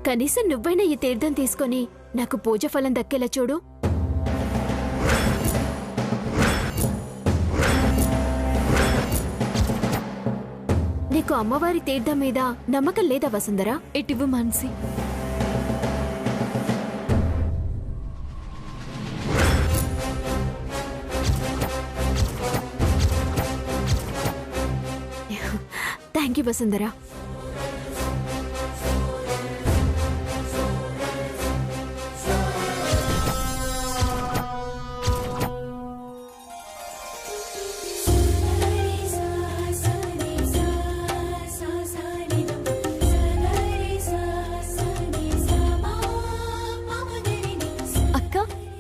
కనీసం నువ్వైనా ఈ తీర్థం తీసుకొని నాకు పూజ ఫలం దక్కేలా చూడు. నీకు అమ్మవారి తీర్థం మీద నమ్మకం లేదా వసుంధరా? ఇటివ్వు మాన్సి. థ్యాంక్ యూ వసుంధరా.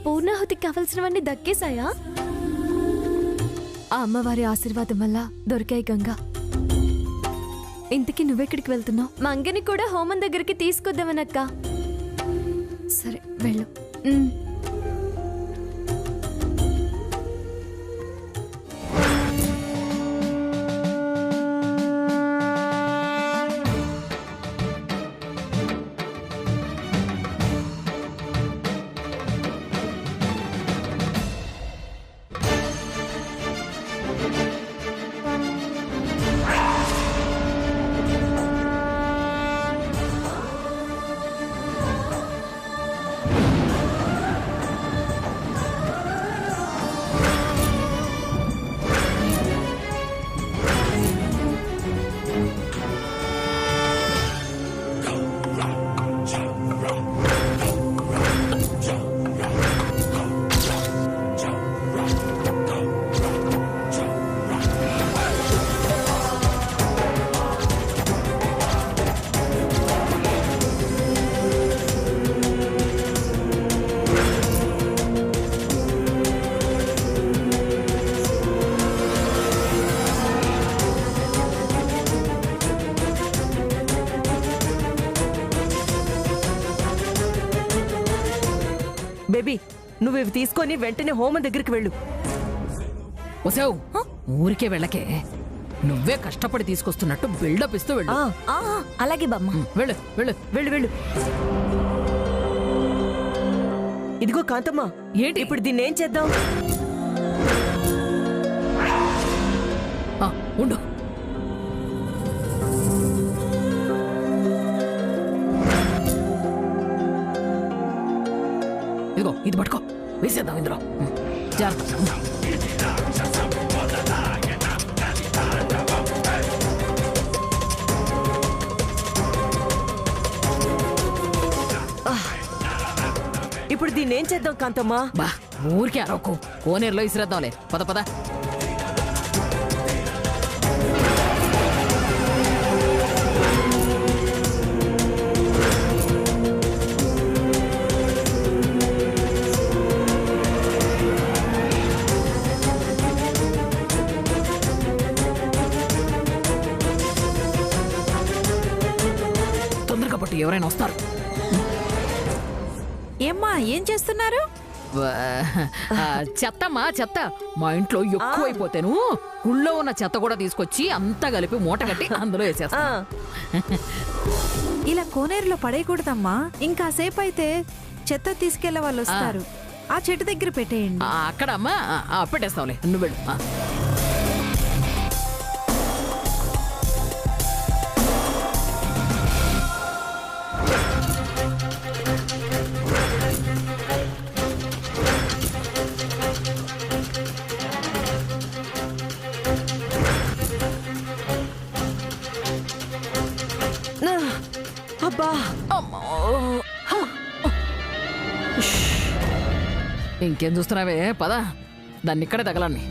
పూర్ణాహుతికి కావలసినవన్నీ దక్కేశాయా? ఆ అమ్మవారి ఆశీర్వాదం వల్ల దొరికాయి గంగా. ఇంతకీ నువ్వెక్కడికి వెళ్తున్నావు? మంగని కూడా హోమం దగ్గరికి తీసుకొద్దామనక్క. సరే వెళ్ళు. బేబీ, నువ్వు ఇవి తీసుకొని వెంటనే హోమం దగ్గరికి వెళ్ళు. వసావు ఊరికే వెళ్ళకే, నువ్వే కష్టపడి తీసుకొస్తున్నట్టు బిల్డప్ ఇస్తూ వెళ్ళు. అలాగే బామ్మ. వెళ్ళు వెళ్ళు వెళ్ళు వెళ్ళు. ఇదిగో కాంతమ్మ, ఏంటి ఇప్పుడు దీన్ని ఏం చేద్దాం? ఉండు. ఇదిగో ఇది పట్టుకో, వేసేద్దాం ఇందులో. జాగ్రత్త. ఇప్పుడు దీన్ని ఏం చేద్దాం కాంతమ్మ? బా ఊరికే అరవకు, కోనేరులో ఇసిరేద్దాంలే. పద పద. తొందరగా పట్టు, ఎవరైనా వస్తారు. ఏమ్మా, ఏం చేస్తున్నారు? చెత్తమ్మా చెత్త. మా ఇంట్లో ఎక్కువైపోతేను గుళ్ళో ఉన్న చెత్త కూడా తీసుకొచ్చి అంతా కలిపి మూట కట్టి అందులో వేసేస్తా. ఇలా కోనేరులో పడేయకూడదమ్మా. ఇంకాసేపు అయితే చెత్త తీసుకెళ్లే వాళ్ళు వస్తారు. ఆ చెట్టు దగ్గర పెట్టేయండి. అక్కడ అమ్మా పెట్టేస్తావులే, నువ్వు వెళ్ళు. అబ్బా, ఇంకేం చూస్తున్నావే, పద దాన్ని ఇక్కడే తగలండి.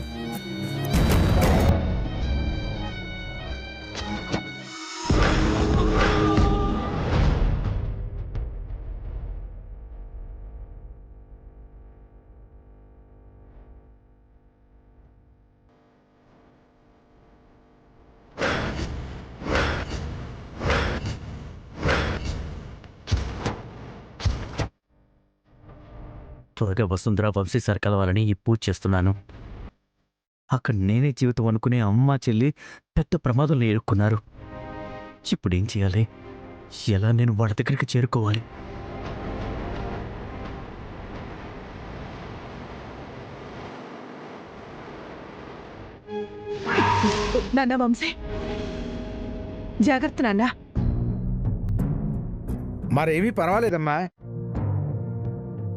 త్వరగా వసుంధర వంశీ సార్ కలవాలని ఈ పూజ చేస్తున్నాను. అక్కడ నేనే జీవితం అనుకునే అమ్మ చెల్లి పెద్ద ప్రమాదంలో ఎదుర్కొన్నారు. ఇప్పుడేం చేయాలి? ఎలా నేను వాళ్ళ దగ్గరికి చేరుకోవాలి? నాన్న వంశీ, జాగ్రత్త నాన్న. మరేమీ పర్వాలేదమ్మా.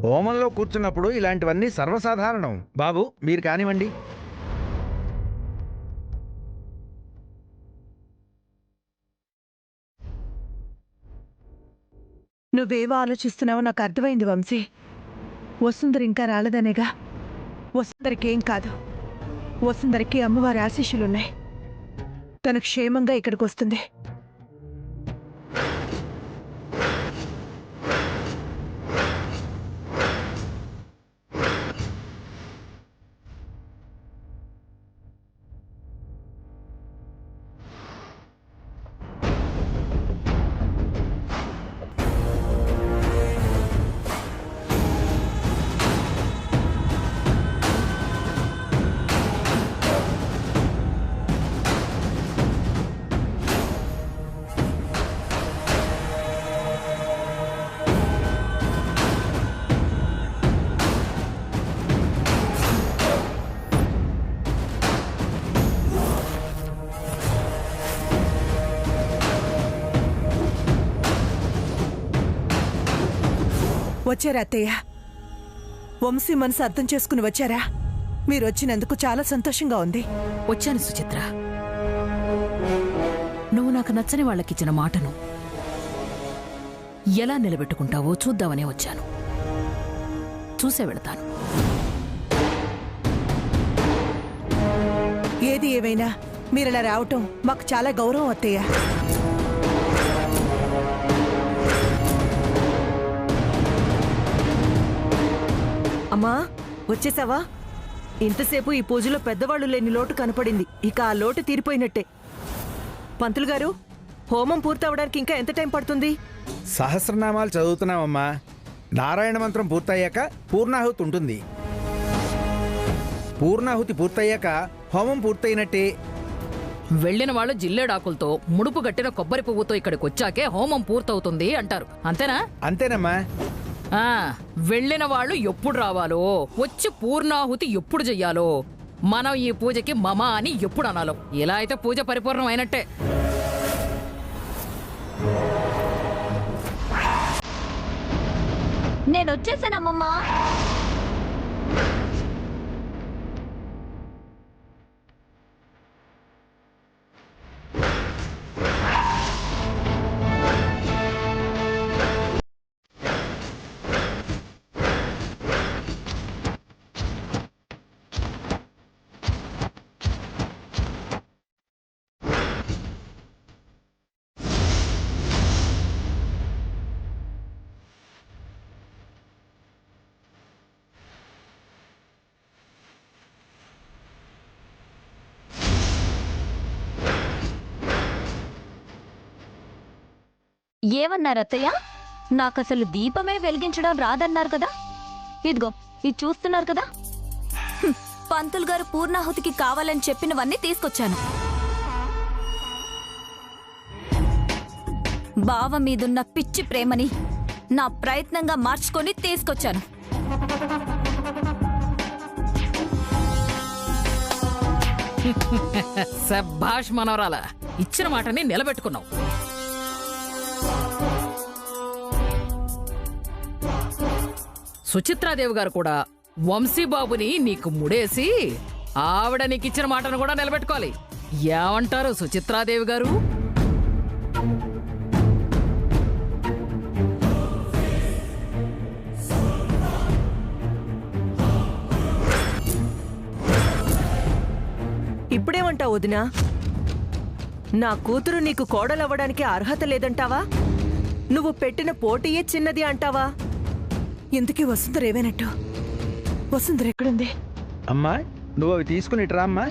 హోమంలో కూర్చున్నప్పుడు ఇలాంటివన్నీ సర్వసాధారణం. బాబు మీరు కానివ్వండి. నువ్వేవో ఆలోచిస్తున్నావో నాకు అర్థమైంది వంశీ. వసుంధర ఇంకా రాలేదనేగా. వసుంధరకి ఏం కాదు. వసుంధరకి అమ్మవారి ఆశీస్సులున్నాయి. తను క్షేమంగా ఇక్కడికి వస్తుంది. వచ్చారా అత్తయ్య? వంశీ మనసు అర్థం చేసుకుని వచ్చారా? మీరు వచ్చినందుకు చాలా సంతోషంగా ఉంది. వచ్చాను సుచిత్ర. నువ్వు నాకు నచ్చని వాళ్ళకిచ్చిన మాటను ఎలా నిలబెట్టుకుంటావో చూద్దామనే వచ్చాను. చూసే వెళతాను. ఏది ఏమైనా మీరలా రావటం మాకు చాలా గౌరవం అత్తయ్య. అమ్మా, వచ్చేసావా? ఇంతసేపు ఈ పూజలో పెద్దవాళ్ళు లేని లోటు కనపడింది. ఇక ఆ లోటు తీరిపోయినట్టే. పంతులు గారు, హోమం పూర్తవడానికి ఇంకా ఎంత టైం పడుతుంది? సహస్రనామాలు చదువుతున్నామమ్మా. నారాయణ మంత్రం పూర్తయ్యాక పూర్ణాహుతి ఉంటుంది. పూర్ణాహుతి పూర్తయ్యాక హోమం పూర్తయినట్టే. వెళ్ళిన వాళ్ళు జిల్లేడాకులతో ముడుపు గట్టిన కొబ్బరి పువ్వుతో ఇక్కడికి వచ్చాకే హోమం పూర్తవుతుంది అంటారు. అంతేనా? అంతేనమ్మా. ఆ, వెళ్ళిన వాళ్ళు ఎప్పుడు రావాలో, వచ్చి పూర్ణాహుతి ఎప్పుడు చెయ్యాలో, మనం ఈ పూజకి మమ అని ఎప్పుడు అనాలో. ఇలా అయితే పూజ పరిపూర్ణం అయినట్టే. నేనొచ్చేసానమ్మమ్మా. ఏమన్నారు అత్తయ్య? నాకసలు దీపమే వెలిగించడం రాదన్నారు కదా. ఇదిగో ఇది చూస్తున్నారు కదా. పంతులు గారు పూర్ణాహుతికి కావాలని చెప్పినవన్నీ తీసుకొచ్చాను. బావ మీదున్న పిచ్చి ప్రేమని నా ప్రయత్నంగా మార్చుకొని తీసుకొచ్చాను. శభాష్ మనవరాల, ఇచ్చిన మాటని నిలబెట్టుకున్నావు. సుచిత్రాదేవి గారు కూడా వంశీబాబుని నీకు ముడేసి ఆవిడ నీకిచ్చిన మాటను కూడా నిలబెట్టుకోవాలి. ఏమంటారు సుచిత్రాదేవి గారు? ఇప్పుడేమంటావు వదినా? నా కూతురు నీకు కోడలవ్వడానికి అర్హత లేదంటావా? నువ్వు పెట్టిన పోటీయే చిన్నది అంటావా? ఇంతకీ వసుంధర ఏమైనట్టు? వసుంధర ఎక్కడుంది? అమ్మా నువ్వు అవి తీసుకుని ఇటు రా అమ్మా.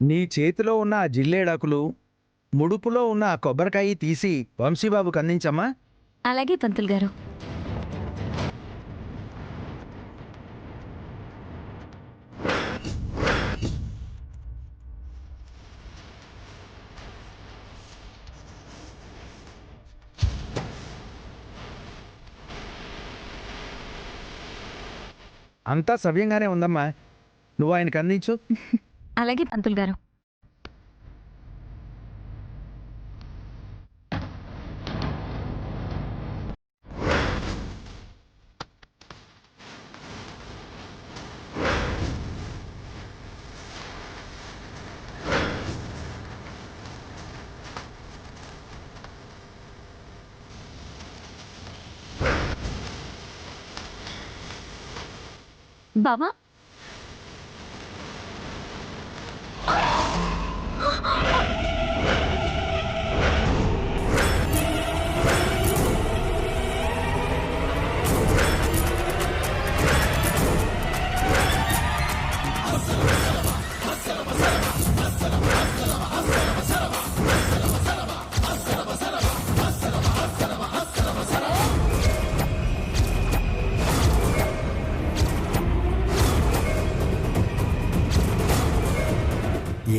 నీ చేతిలో ఉన్న ఆ జిల్లేడాకులు ముడుపులో ఉన్న ఆ కొబ్బరికాయ తీసి వంశీబాబుకి అందించమ్మా. అలాగే పంతులు గారు. అంతా సవ్యంగానే ఉందమ్మా, నువ్వు ఆయనకు అందించు. అలాగే పంతులు గారు. బావా,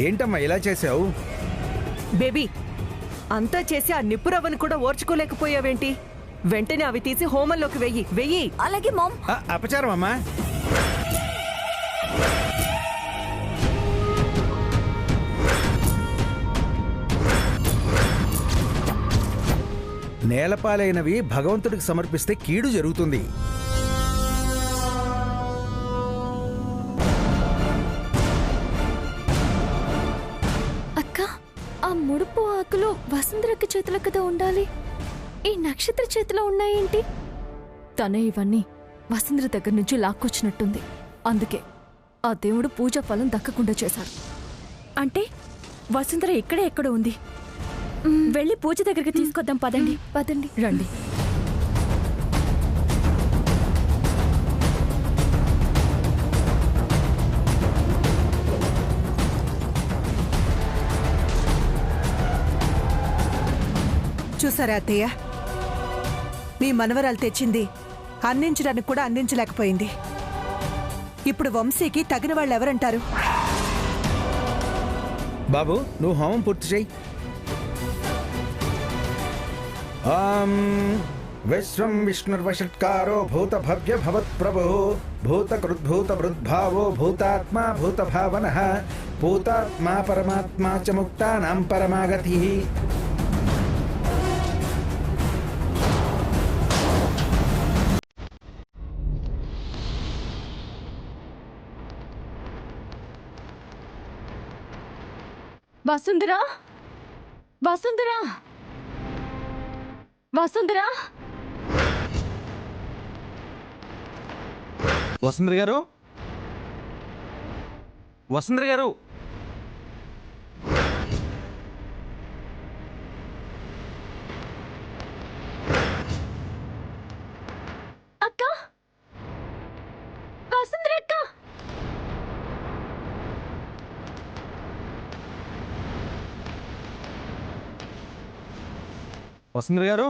ఏంటమ్మా ఇలా చేసావు? బేబీ, అంతా చేసి ఆ నిప్పురవ్వను కూడా ఓర్చుకోలేకపోయావేంటి? వెంటనే అవి తీసి హోమంలోకి వెయ్యి. అలాగే మామ్. అపచారం అమ్మా. నేలపాలైనవి భగవంతుడికి సమర్పిస్తే కీడు జరుగుతుంది. అక్క, ఆ ముడుపు ఆకులు వసుంధరక్క చేతిలో కదా ఉండాలి. ఈ నక్షత్ర చేతిలో ఉన్నాయేంటి? తనే ఇవన్నీ వసుంధర దగ్గర నుంచి లాక్కొచ్చినట్టుంది. అందుకే ఆ దేవుడు పూజా ఫలం దక్కకుండా చేశాడు. అంటే వసుంధర ఇక్కడే ఎక్కడ ఉంది. వెళ్ళి పూజ దగ్గరికి తీసుకొద్దాం. పదండి రండి. చూసారా అత్తయ్య, మీ మనవరాలు తెచ్చింది అందించడానికి కూడా అందించలేకపోయింది. ఇప్పుడు వంశీకి తగిన వాళ్ళు ఎవరంటారు? బాబు, నువ్వు హోమం పూర్తి చేయి. విశ్వం విష్ణుర్వషట్కారో భూత భవ్య భవత్ ప్రభు భూతకృద్భూత వృద్భావో భూతాత్మా భూత భావనః భూతాత్మా పరమాత్మా చ ముక్తానాం పరమాగతి. వసుంధరా, వసుంధరా, వసుంధరా. వసుంధర గారు, వసుంధర గారు. అక్క, వసుంధర అక్క. వసుంధర గారు,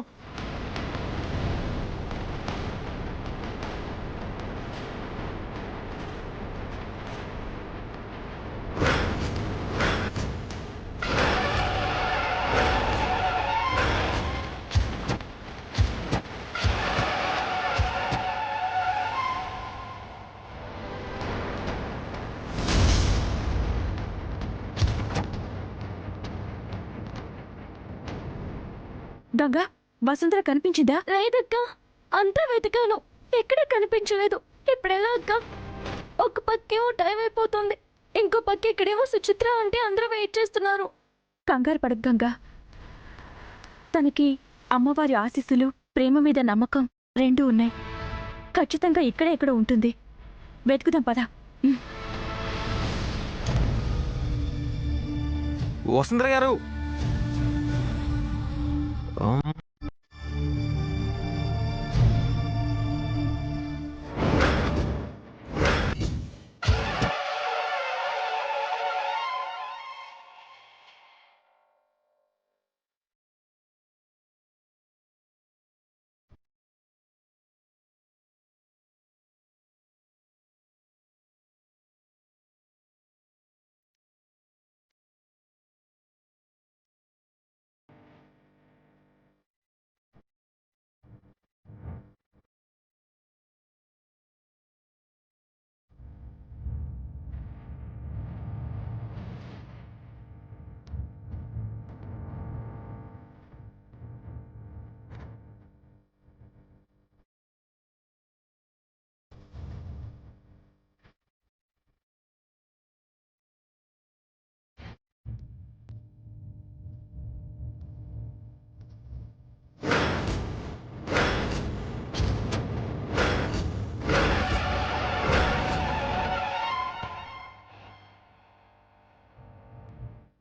గంగా, వసుంధర కనిపించిందా? లేదక్క, అంతా వెతికాను, ఎక్కడ కనిపించలేదు. ఇప్పుడెలా అక్క? ఒక పక్కేమో టైం అయిపోతుంది, ఇంకో పక్క ఇక్కడేమో సుచిత్ర అంటే అందరూ వెయిట్ చేస్తున్నారు. కంగారు పడకు గంగా, తనకి అమ్మవారి ఆశీస్సులు, ప్రేమ మీద నమ్మకం రెండూ ఉన్నాయి. ఖచ్చితంగా ఇక్కడే ఎక్కడ ఉంటుంది. వెతుకుదాం పద. వసుంధర గారు.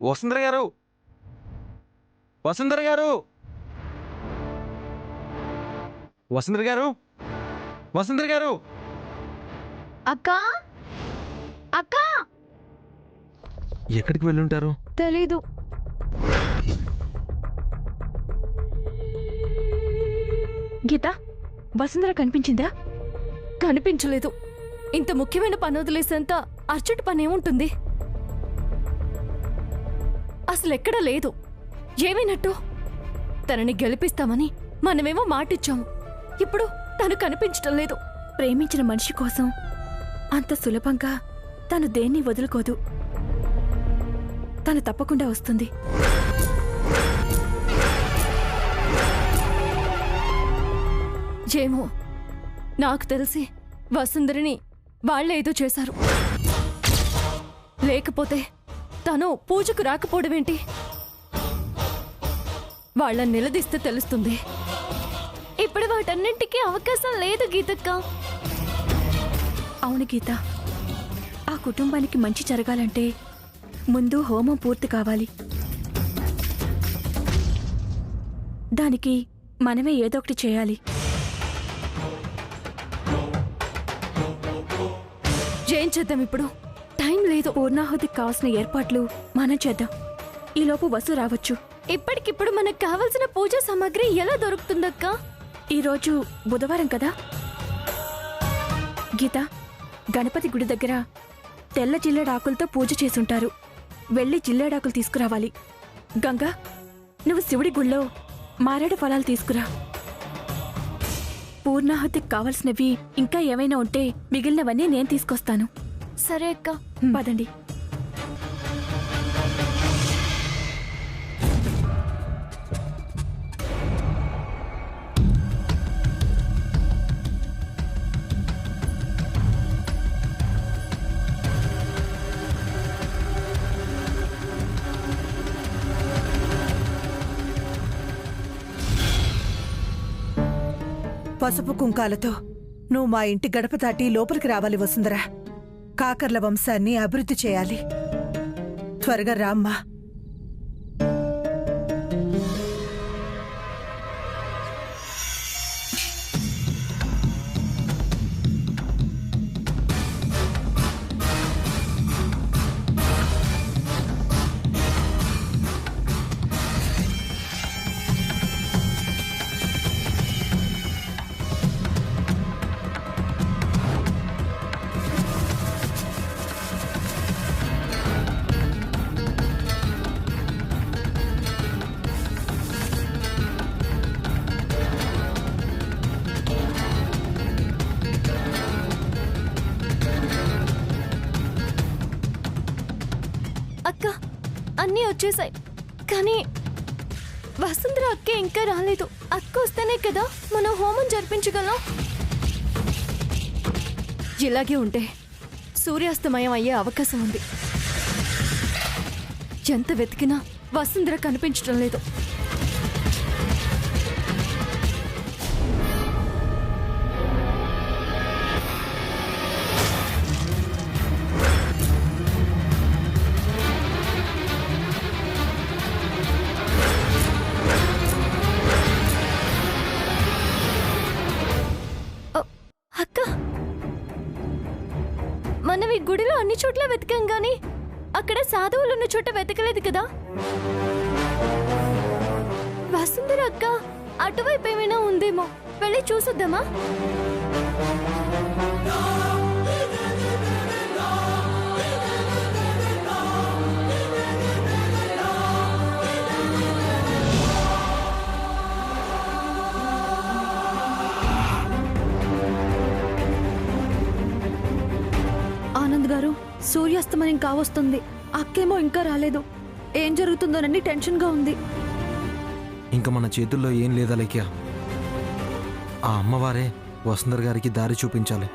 వసుంధర గారు, వసుంధర గారు, వసుంధర గారు, వసుంధర గారు. అక్క అక్క ఎక్కడికి వెళ్ళుంటారు? తెలీదు. గీత, వసుంధర కనిపించిందా? కనిపించలేదు. ఇంత ముఖ్యమైన పని వదిలేసేంత అర్జెంట్ పని ఏముంటుంది? అసలు ఎక్కడా లేదు. ఏమైనట్టు? తనని గెలిపిస్తామని మనమేమో మాటిచ్చాము. ఇప్పుడు తను కనిపించటం లేదు. ప్రేమించిన మనిషి కోసం అంత సులభంగా తను దేన్ని వదులుకోదు. తను తప్పకుండా వస్తుంది. ఏమో, నాకు తెలిసి వసుంధరిని వాళ్ళేదో చేశారు. లేకపోతే తను పూజకు రాకపోవడమేంటి? వాళ్ళని నిలదీస్తే తెలుస్తుంది. ఇప్పుడు వాటన్నింటికీ అవకాశం లేదు గీతక్క. అవును గీత, ఆ కుటుంబానికి మంచి జరగాలంటే ముందు హోమం పూర్తి కావాలి. దానికి మనమే ఏదో ఒకటి చేయాలి. ఏం చేద్దాం ఇప్పుడు? టైం లేదు. పూర్ణాహుతికి కావాల్సిన ఏర్పాట్లు మనం చేద్దాం. ఈలోపు వసు రావచ్చు. ఇప్పటికిప్పుడు మనకు కావలసిన పూజా సామాగ్రి ఎలా దొరుకుతుందక్క? ఈరోజు బుధవారం కదా గీత, గణపతి గుడి దగ్గర తెల్ల జిల్లేడాకులతో పూజ చేసుంటారు. వెళ్ళి జిల్లేడాకులు తీసుకురావాలి. గంగా, నువ్వు శివుడి గుళ్ళో మారేడు ఫలాలు తీసుకురా. పూర్ణాహుతికి కావలసినవి ఇంకా ఏమైనా ఉంటే మిగిలినవన్నీ నేను తీసుకొస్తాను. సరే అక్క, పదండి. పసుపు కుంకాలతో నువ్వు మా ఇంటి గడప దాటి లోపలికి రావాలి వసుంధర. కాకర్ల వంశాన్ని అభివృద్ధి చేయాలి. త్వరగా రామ్మా. అక్క, అన్నీ వచ్చేసాయి. కానీ వసుంధర అక్కే ఇంకా రాలేదు. అక్క వస్తేనే కదా మనం హోమం జరిపించగలం. ఇలాగే ఉంటే సూర్యాస్తమయం అయ్యే అవకాశం ఉంది. ఎంత వెతికినా వసుంధర కనిపించడం లేదు. అక్క, మనం ఈ గుడిలో అన్ని చోట్ల వెతికాం గాని అక్కడ సాధువులు ఉన్న చోట వెతకలేదు కదా. వసుంధర అక్క అటువైపు ఏమైనా ఉందేమో, వెళ్ళి చూసొద్దామా? ఆనంద్ గారు, సూర్యాస్తమయం కావస్తుంది. అక్కేమో ఇంకా రాలేదు. ఏం జరుగుతుందోనని టెన్షన్గా ఉంది. ఇంకా మన చేతుల్లో ఏం లేదా లేక్యా. ఆ అమ్మవారే వసుంధర గారికి దారి చూపించాలి.